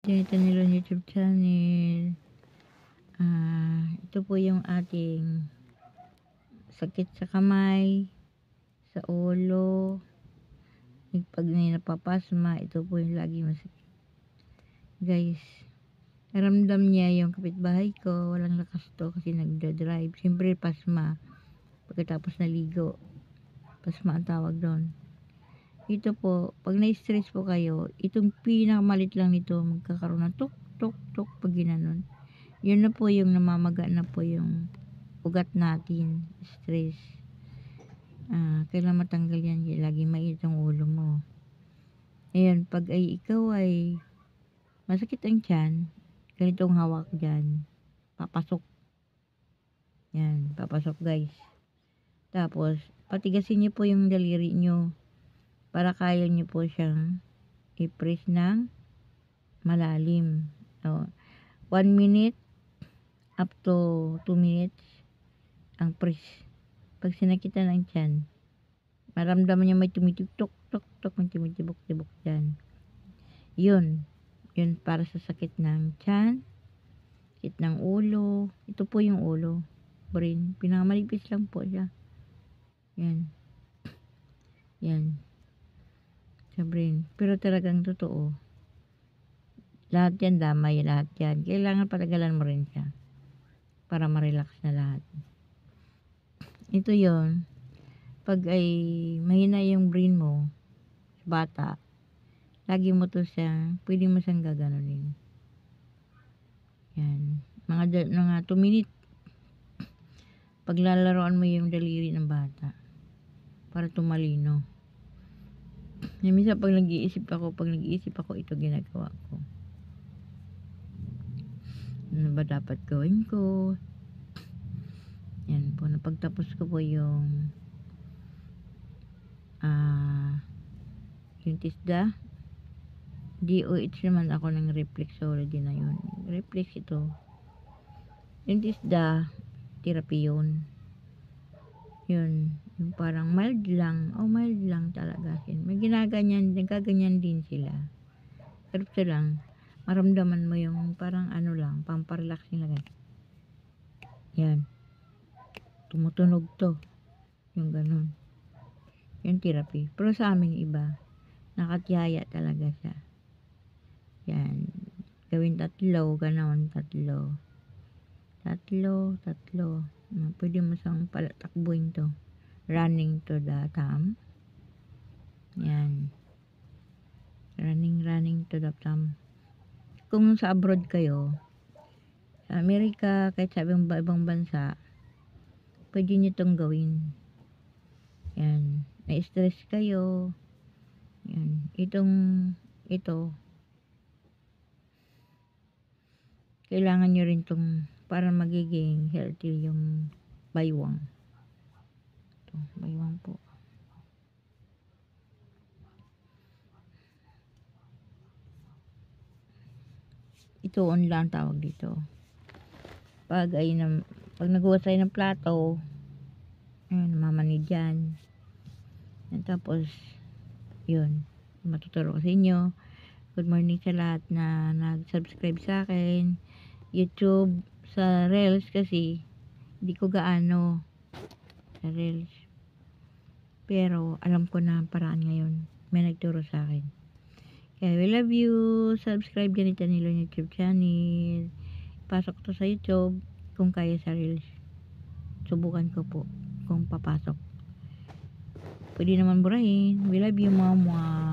Janita Nilon YouTube channel. Ito po yung ating sakit sa kamay, sa ulo, pag napapasma, ito po yung lagi masakit. Guys, naramdam niya yung kapitbahay ko, walang lakas to kasi nagda-drive. Siyempre pasma, pagkatapos naligo, pasma ang tawag doon. Ito po, pag na-stress po kayo, itong pinakamalit lang nito, magkakaroon ng tuk, tuk, tuk, pag ginanon. Yun na po yung namamaga na po yung ugat natin, stress. Kailangan matanggal yan, laging mainit ang ulo mo. Ayan, pag ay ikaw ay masakit ang tiyan, ganitong hawak dyan, papasok. Yan, papasok guys. Tapos, patigasin niyo po yung daliri niyo para kaya niyo po siyang i-press ng malalim. 1 minute up to 2 minutes ang press. Pag sinakitan ng tiyan, maramdaman niya may tumitik-tok, tok, tok, may tumitibok-tibok dyan. Yun para sa sakit ng tiyan, sakit ng ulo. Ito po yung ulo, brain, pinakamalipis lang po siya. Yan sa brain, pero talagang totoo, lahat yan damay, lahat yan kailangan patagalan mo rin siya para ma-relax na lahat. Ito yon pag ay mahina yung brain mo sa bata, lagi mo to siya, pwede mo siyang gaganunin. Yan, mga 2 minutes, paglalaroan mo yung daliri ng bata para tumalino. Minsan pag nag-iisip ako, ito ginagawa ko. Ano ba dapat gawin ko? Yan po, napagtapos ko po yung TISDA. DOH naman ako ng reflexology na yun. Reflex ito. Yung TISDA, therapy yun. Yung parang mild lang talaga. May nagaganyan din sila. Pero ito lang, maramdaman mo yung parang lang, pamparelaxing lang. Yan. Tumutunog to. Yung ganun. Yung therapy. Pero sa amin iba, nakatiyaya talaga siya. Yan. Gawin 3, ganon, 3. Pwede mo siyang takbuhin to. Running to the thumb. Yan. Running to the thumb. Kung sa abroad kayo, sa Amerika, kahit sa ibang bansa, pwede nyo itong gawin. Yan. May stress kayo. Yan. Ito, kailangan nyo rin itong para magiging healthy yung baywang. Ito, baywang po. Ito lang tawag dito. Pag naghuhusay ng plato, namamanid yan. Tapos, yun, matuturo ko sa inyo. Good morning sa lahat na nag-subscribe sa akin. YouTube, sa Reels kasi, hindi ko gaano sa Reels. Pero, alam ko na ang paraan ngayon. May nagturo sa akin. Kaya, we love you. Subscribe Janita Nilon YouTube channel. Pasok to sa YouTube kung kaya sa Reels. Subukan ko po kung papasok. Pwede naman burahin. We love you, mama.